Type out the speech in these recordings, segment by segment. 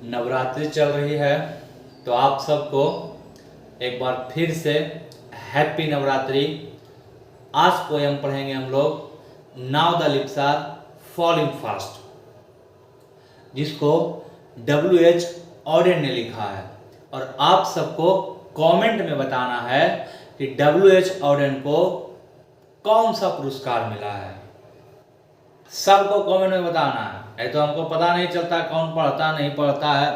नवरात्रि चल रही है तो आप सबको एक बार फिर से हैप्पी नवरात्रि। आज पोयम पढ़ेंगे हम लोग now the leaves are falling fast, जिसको W.H. ऑडेन ने लिखा है। और आप सबको कमेंट में बताना है कि W.H. ऑडेन को कौन सा पुरस्कार मिला है। सबको कमेंट में बताना है, नहीं तो हमको पता नहीं चलता कौन पढ़ता नहीं पढ़ता है।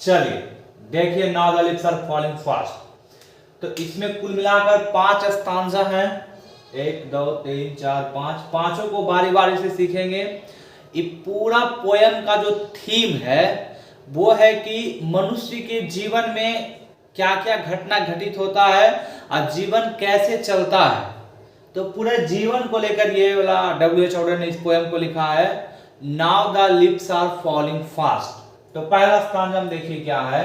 चलिए देखिए now the leaves are falling fast. तो इसमें कुल मिलाकर 5 स्टांजा हैं, 1 2 3 4 5। पांचों को बारी बारी से सीखेंगे। ये पूरा पोयम का जो थीम है वो है कि मनुष्य के जीवन में क्या क्या घटना घटित होता है और जीवन कैसे चलता है। तो पूरे जीवन को लेकर ये वाला W.H. ऑडेन ने इस पोयम को लिखा है, now the leaves are falling fast. तो पहला स्टांजा हम देखिए क्या है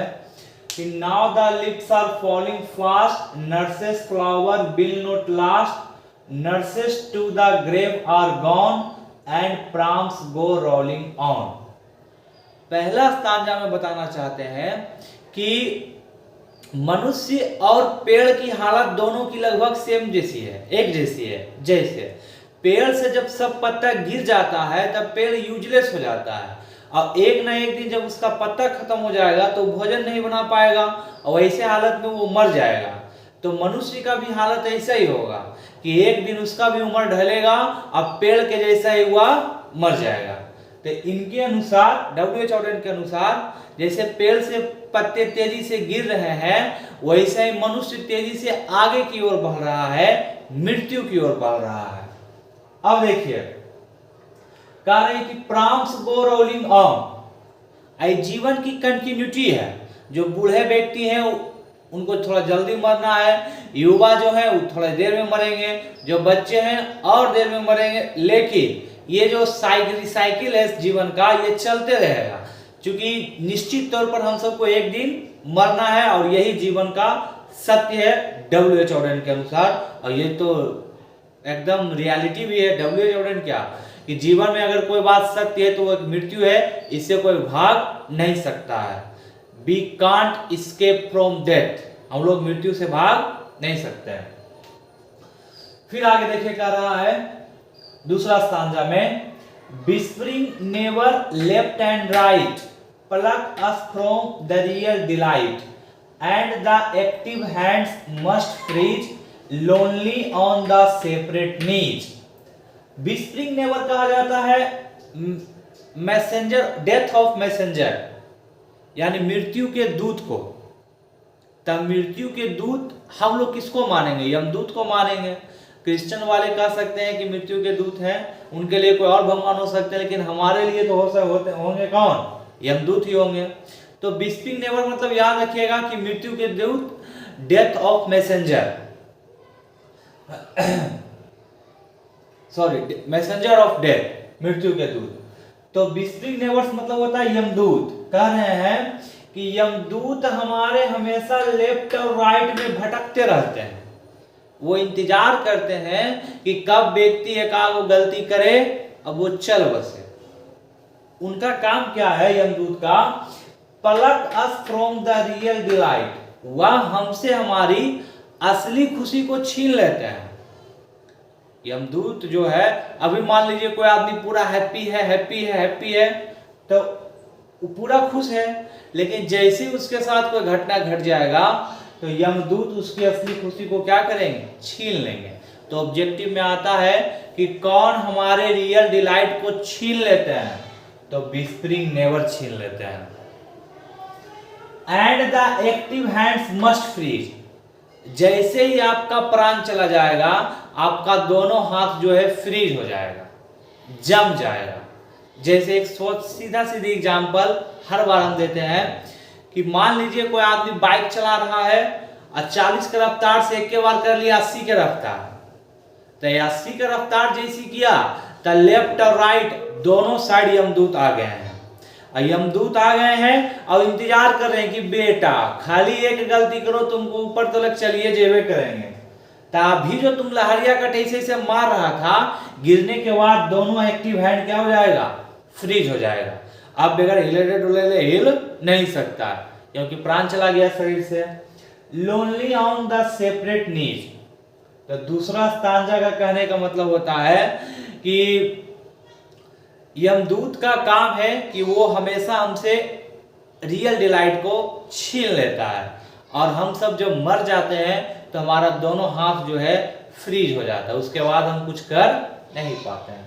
कि now the leaves are falling fast, nurses flower will not last, nurses to the grave are gone and प्राम्स go rolling on. पहला स्टांजा में बताना चाहते हैं कि मनुष्य और पेड़ की हालत दोनों की लगभग सेम जैसी है, एक जैसी है। जैसे पेड़ से जब सब पत्ता गिर जाता है तब पेड़ यूजलेस हो जाता है, और एक ना एक दिन जब उसका पत्ता खत्म हो जाएगा तो भोजन नहीं बना पाएगा और ऐसे हालत में वो मर जाएगा। तो मनुष्य का भी हालत ऐसा ही होगा कि एक दिन उसका भी उम्र ढलेगा और पेड़ के जैसा ही हुआ मर जाएगा। तो इनके अनुसार, W.H. ऑडेन के अनुसार, जैसे पेड़ से पत्ते तेजी से गिर रहे हैं वैसे ही मनुष्य तेजी से आगे की ओर बढ़ रहा है, मृत्यु की ओर बढ़ रहा है। अब देखिए कह रहे हैं कि प्राम्स गो रोलिंग ऑन, जीवन की कंटिन्यूटी है। जो बूढ़े व्यक्ति हैं उनको थोड़ा जल्दी मरना है, युवा जो है वो थोड़ा देर में मरेंगे, जो बच्चे हैं और देर में मरेंगे। लेकिन ये जो साइकिल है जीवन का, ये चलते रहेगा, क्योंकि निश्चित तौर पर हम सबको एक दिन मरना है और यही जीवन का सत्य है W.H. ऑडेन के अनुसार। और ये तो एकदम रियलिटी भी है। W.H. ऑडेन क्या कि जीवन में अगर कोई बात सत्य है तो वो मृत्यु है, इससे कोई भाग नहीं सकता है। We can't escape from death, हम लोग मृत्यु से भाग नहीं सकते हैं। फिर आगे देखिए क्या रहा है दूसरा स्टांजा में, whispering never left and right, pluck us from the real delight, and the active hands must freeze, lonely on the separate knees। whispering never कहा जाता है मैसेंजर, डेथ ऑफ मैसेंजर, यानी मृत्यु के दूत को। तब मृत्यु के दूत हम लोग किसको मानेंगे? यमदूत को मानेंगे। क्रिश्चियन वाले कह सकते हैं कि मृत्यु के दूत हैं, उनके लिए कोई और भगवान हो सकते हैं, लेकिन हमारे लिए तो होंगे कौन? यमदूत ही होंगे। तो विस्पिंग नेवर मतलब याद रखिएगा कि मृत्यु के दूत, death of messenger, sorry messenger of death, मृत्यु के दूत। तो विस्पिंग नेवर्स मतलब होता है यमदूत। कह रहे हैं कि यमदूत हमारे हमेशा लेफ्ट और राइट में भटकते रहते हैं। वो इंतजार करते हैं कि कब व्यक्ति एकाध गलती करे अब वो चल बसे। उनका काम क्या है यमदूत का? पलक us from the real delight, वह हमसे हमारी असली खुशी को छीन लेते हैं। यमदूत जो है, अभी मान लीजिए कोई आदमी पूरा हैप्पी है तो वो पूरा खुश है, लेकिन जैसे ही उसके साथ कोई घटना घट जाएगा तो यमदूत उसकी असली खुशी को क्या करेंगे? छीन लेंगे। तो ऑब्जेक्टिव में आता है कि कौन हमारे रियल डिलाइट को छीन लेते हैं? तो विस्परिंग नेवर छीन लेते हैं। And the active hands must freeze, जैसे ही आपका प्राण चला जाएगा आपका दोनों हाथ जो है फ्रीज हो जाएगा, जम जाएगा। जैसे एक सीधा सीधी एग्जांपल हर बार हम देते हैं कि मान लीजिए कोई आदमी बाइक चला रहा है और 40 की रफ्तार से एक के बार कर लिया 80 की रफ्तार। तो 80 की रफ्तार जैसी किया तो लेफ्ट और राइट दोनों साइड यमदूत आ गए हैं। और यमदूत आ गए हैं और इंतजार कर रहे हैं कि बेटा खाली एक गलती करो, तुमको ऊपर तक चलिए जेबे करेंगे। तो अभी जो तुम लहरिया कटे से मार रहा था, गिरने के बाद दोनों एक्टिव हैंड क्या हो जाएगा? फ्रीज हो जाएगा। अब बगैर हिले डुले हिल नहीं सकता क्योंकि प्राण चला गया शरीर से। लोनली ऑन द सेपरेट नीज, तो दूसरा स्तांजा का कहने का मतलब होता है कि यमदूत का काम है कि वो हमेशा हमसे रियल डिलाइट को छीन लेता है, और हम सब जब मर जाते हैं तो हमारा दोनों हाथ जो है फ्रीज हो जाता है, उसके बाद हम कुछ कर नहीं पाते हैं।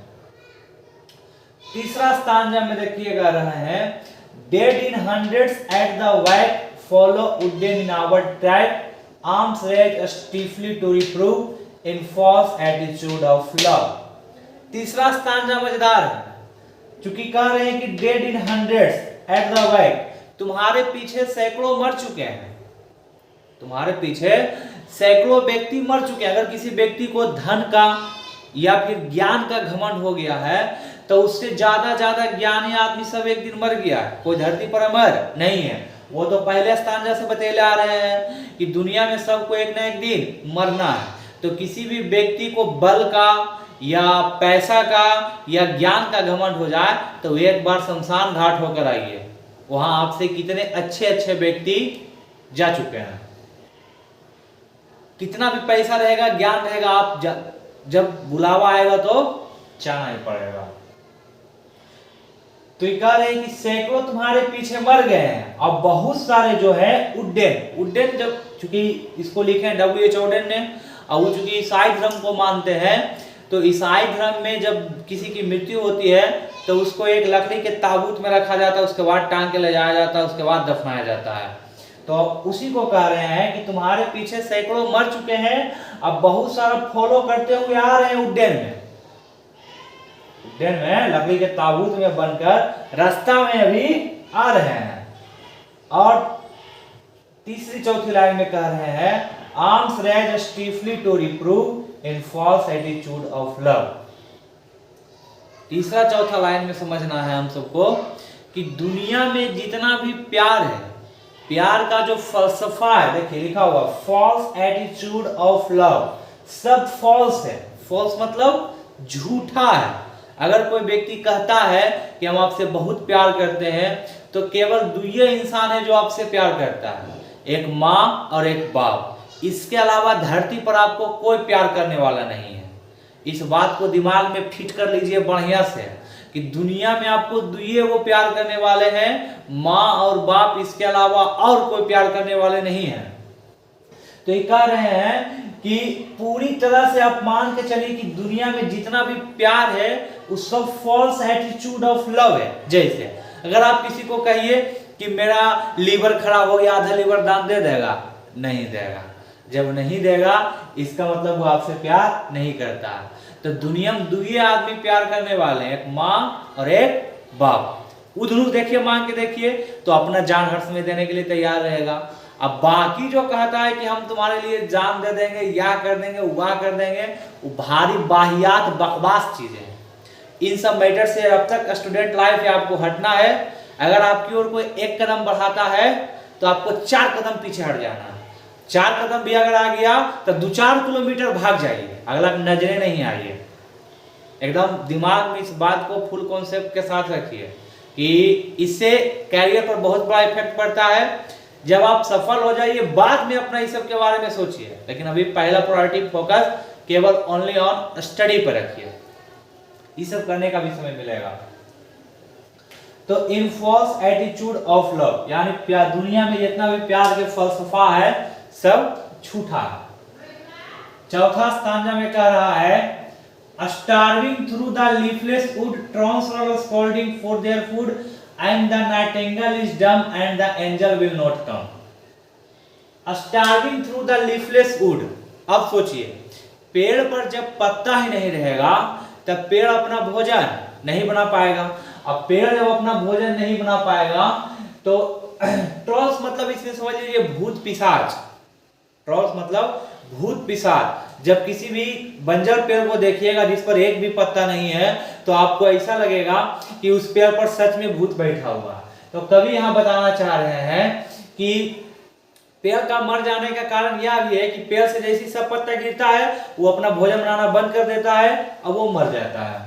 तीसरा स्तांजा में देखिएगा रहे हैं, dead in hundreds at the back follow wooden in our tribe, arms raise stiffly to reprove in false attitude of love. तीसरा स्तांजा मजेदार है, चूंकि कह रहे हैं कि dead in hundreds at the back, तुम्हारे पीछे सैकड़ों मर चुके हैं, तुम्हारे पीछे सैकड़ों व्यक्ति मर चुके हैं। अगर किसी व्यक्ति को धन का या फिर ज्ञान का घमंड हो गया है तो उससे ज्यादा ज्ञानी आदमी सब एक दिन मर गया, कोई धरती पर अमर नहीं है। वो तो पहले स्तांजा से बतेले आ रहे हैं कि दुनिया में सबको एक ना एक दिन मरना है। तो किसी भी व्यक्ति को बल का या पैसा का या ज्ञान का घमंड हो जाए तो एक बार शमशान घाट होकर आइए, वहां आपसे कितने अच्छे अच्छे व्यक्ति जा चुके हैं। कितना भी पैसा रहेगा, ज्ञान रहेगा, आप जब बुलावा आएगा तो जाना ही पड़ेगा। तो ये कह रहे हैं कि सैकड़ों तुम्हारे पीछे मर गए हैं और बहुत सारे जो है उड्डेन जब चूंकि इसको लिखे हैं W.H. ऑडेन ने, और वो चूंकि ईसाई धर्म को मानते हैं, तो ईसाई धर्म में जब किसी की मृत्यु होती है तो उसको एक लकड़ी के ताबूत में रखा जाता है, उसके बाद टांग के ले जाया जाता है, उसके बाद दफनाया जाता है। तो उसी को कह रहे हैं कि तुम्हारे पीछे सैकड़ों मर चुके हैं, अब बहुत सारा फॉलो करते हुए आ रहे हैं उड्डेन में लकड़ी के ताबूत में बनकर रास्ता में अभी आ रहे हैं। और तीसरी चौथी लाइन में कह रहे हैं, arms raise stiffly to reprove in false attitude of love. तीसरा चौथा लाइन में समझना है हम सबको कि दुनिया में जितना भी प्यार है, प्यार का जो फलसफा है, देखिए लिखा हुआ फॉल्स एटीट्यूड ऑफ लव, सब फॉल्स है। फॉल्स मतलब झूठा है। अगर कोई व्यक्ति कहता है कि हम आपसे बहुत प्यार करते हैं तो केवल दो ही इंसान है जो आपसे प्यार करता है, एक माँ और एक बाप। इसके अलावा धरती पर आपको कोई प्यार करने वाला नहीं है। इस बात को दिमाग में फिट कर लीजिए बढ़िया से कि दुनिया में आपको दुइये वो प्यार करने वाले हैं, माँ और बाप, इसके अलावा और कोई प्यार करने वाले नहीं हैं। तो ये कह रहे हैं कि पूरी तरह से आप मान के चलिए कि दुनिया में जितना भी प्यार है वो सब फॉल्स एटीट्यूड ऑफ लव है। जैसे अगर आप किसी को कहिए कि मेरा लीवर खराब हो गया, आधा लीवर दान दे देगा, नहीं देगा। जब नहीं देगा इसका मतलब वो आपसे प्यार नहीं करता। तो दुनिया में दो ही आदमी प्यार करने वाले हैं, एक माँ और एक बाप। उधर देखिए, मान के देखिए तो अपना जान हर्ष में देने के लिए तैयार रहेगा। अब बाकी जो कहता है कि हम तुम्हारे लिए जान दे देंगे, या कर देंगे, वह कर देंगे, वो भारी बाहियात बकवास चीजें हैं। इन सब मैटर से अब तक स्टूडेंट लाइफ है, आपको हटना है। अगर आपकी ओर कोई एक कदम बढ़ाता है तो आपको 4 कदम पीछे हट जाना है। 4 कदम भी अगर आ गया तो 2-4 किलोमीटर भाग जाइए, अगला नजरे नहीं आइए। एकदम दिमाग में इस बात को फुल कॉन्सेप्ट के साथ रखिए कि इससे कैरियर पर बहुत बड़ा इफेक्ट पड़ता है। जब आप सफल हो जाइए बाद में अपना इस सब के बारे में सोचिए, लेकिन अभी पहला प्रायोरिटी फोकस केवल ओनली ऑन स्टडी पर रखिए। ये सब करने का भी समय मिलेगा। तो इन फॉल्स एटीट्यूड ऑफ लव, यानी प्यार, दुनिया में जितना भी प्यार के फलसफा है सब झूठा है। चौथा स्तांजा में कह रहा है, starving through the leafless would, transfer scolding for their food, and the nightingale is dumb and the angel will not come. Starving through the leafless wood। अब सोचिए, पेड़ पर जब पत्ता ही नहीं रहेगा तब पेड़ अपना भोजन नहीं बना पाएगा। अब पेड़ जब अपना भोजन नहीं बना पाएगा तो ट्रॉल्स मतलब इसमें समझ लीजिए भूत पिशाच। ट्रॉल्स मतलब भूत पिशाच। जब किसी भी बंजर पेड़ को देखिएगा जिस पर एक भी पत्ता नहीं है तो आपको ऐसा लगेगा कि उस पेड़ पर सच में भूत बैठा हुआ। तो कवि यहाँ बताना चाह रहे हैं कि पेड़ का मर जाने का कारण यह भी है कि पेड़ से जैसे सब पत्ता गिरता है वो अपना भोजन बनाना बंद कर देता है और वो मर जाता है।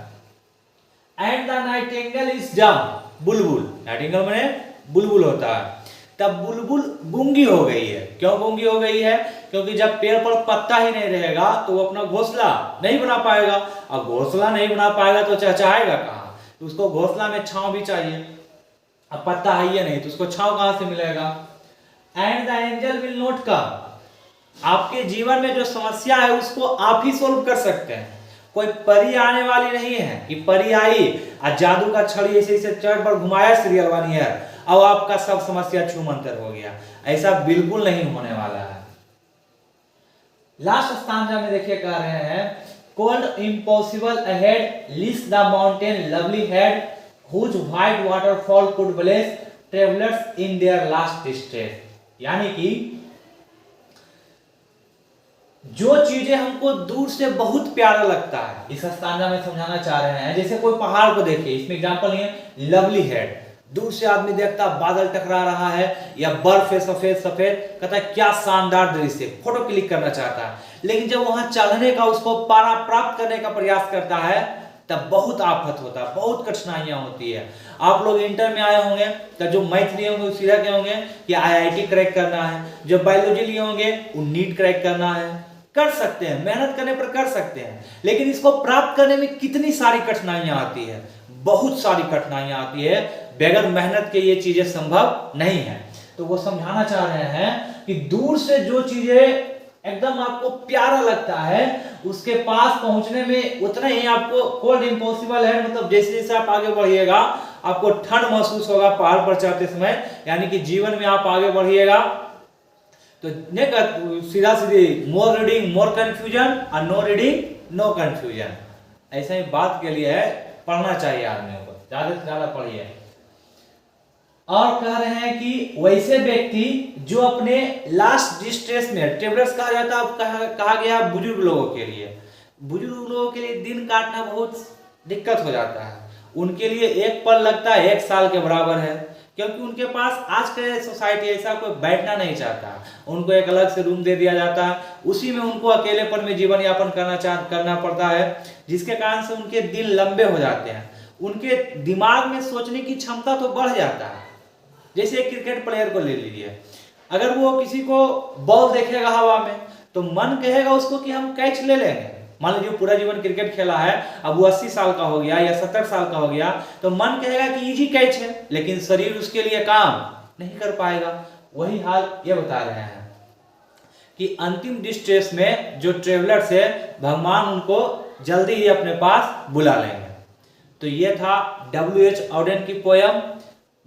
And the Nightingale is dumb, Bulbul, Nightingale माने बुलबुल होता है। तब बुलबुल गूंगी हो गई है। क्यों गूंगी हो गई है? क्योंकि जब पेड़ पर पत्ता ही नहीं रहेगा तो वो अपना घोंसला नहीं बना पाएगा, और घोंसला नहीं बना पाएगा तो चहचहाएगा कहाँ? तो उसको घोंसला में छांव भी चाहिए। अब पत्ता है ही नहीं तो उसको छांव कहाँ से मिलेगा? And the angel will not come. आपके जीवन में जो समस्या है उसको आप ही सोल्व कर सकते हैं। कोई परी आने वाली नहीं है कि परी आई और जादू का छड़ी ऐसे ऐसे चढ़ पर घुमाया सीरियल 1 ईयर अब आपका सब समस्या छूमंतर हो गया। ऐसा बिल्कुल नहीं होने वाला है। लास्ट स्टांजा में देखिए कह रहे हैं, cold impossible ahead lifts the mountain lovely head whose white waterfall could bless travellers in their last distress. यानी कि जो चीजें हमको दूर से बहुत प्यारा लगता है, इस स्टांजा में समझाना चाह रहे हैं। जैसे कोई पहाड़ को देखिए, इसमें एग्जांपल है लवली हेड, दूर से आदमी देखता बादल टकरा रहा है या बर्फ है सफेद सफेद, कहता है क्या शानदार दृश्य, फोटो क्लिक करना चाहता है। लेकिन जब वहां चढ़ने का, उसको पारा प्राप्त करने का प्रयास करता है तब बहुत आफत होता है, बहुत कठिनाइयां होती है। आप लोग इंटर में आए होंगे तो जो मैथ लिए होंगे सीधा क्या होंगे कि IIT क्रैक करना है, जो बायोलॉजी लिए होंगे वो नीट क्रैक करना है। कर सकते हैं, मेहनत करने पर कर सकते हैं, लेकिन इसको प्राप्त करने में कितनी सारी कठिनाइयां आती है, बहुत सारी कठिनाइयां आती है। बगैर मेहनत के ये चीजें संभव नहीं है। तो वो समझाना चाह रहे हैं कि दूर से जो चीजें एकदम आपको प्यारा लगता है उसके पास पहुंचने में उतना ही आपको कोल्ड इम्पॉसिबल है। मतलब जैसे जैसे आप आगे बढ़िएगा आपको ठंड महसूस होगा पहाड़ पर चढ़ते समय, यानी कि जीवन में आप आगे बढ़िएगा तो सीधा सीधी मोर रीडिंग मोर कंफ्यूजन और नो रीडिंग नो कंफ्यूजन। ऐसा ही बात के लिए है, पढ़ना चाहिए आदमियों को, ज्यादा से ज्यादा पढ़िए। और कह रहे हैं कि वैसे व्यक्ति जो अपने लास्ट डिस्ट्रेस में, ट्रेवलर्स कहा जाता है, कहा गया बुजुर्ग लोगों के लिए, बुजुर्ग लोगों के लिए दिन काटना बहुत दिक्कत हो जाता है। उनके लिए एक पल लगता है 1 साल के बराबर है, क्योंकि उनके पास आज के सोसाइटी ऐसा कोई बैठना नहीं चाहता। उनको एक अलग से रूम दे दिया जाता है, उसी में उनको अकेलेपन में जीवन यापन करना पड़ता है, जिसके कारण से उनके दिन लंबे हो जाते हैं। उनके दिमाग में सोचने की क्षमता तो बढ़ जाता है। जैसे एक क्रिकेट प्लेयर को ले लीजिए, अगर वो किसी को बॉल देखेगा हवा में तो मन कहेगा उसको कि हम कैच ले लेंगे। मान लीजिए पूरा जीवन क्रिकेट खेला है, अब वो 80 साल का हो गया या 70 साल का हो गया, तो मन कहेगा कि इजी कैच है, लेकिन शरीर उसके लिए काम नहीं कर पाएगा। वही हाल ये बता रहे हैं कि अंतिम डिस्ट्रेस में जो ट्रेवलर्स है भगवान उनको जल्दी ही अपने पास बुला लेंगे। तो ये था W.H. ऑडेन की पोयम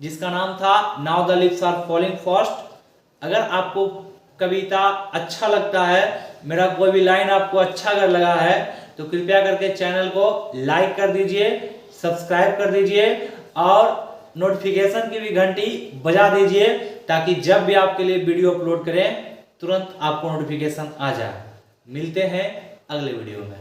जिसका नाम था now the leaves are falling fast. अगर आपको कविता अच्छा लगता है, मेरा कोई भी लाइन आपको अच्छा अगर लगा है तो कृपया करके चैनल को लाइक कर दीजिए, सब्सक्राइब कर दीजिए और नोटिफिकेशन की भी घंटी बजा दीजिए, ताकि जब भी आपके लिए वीडियो अपलोड करें तुरंत आपको नोटिफिकेशन आ जाए। मिलते हैं अगले वीडियो में।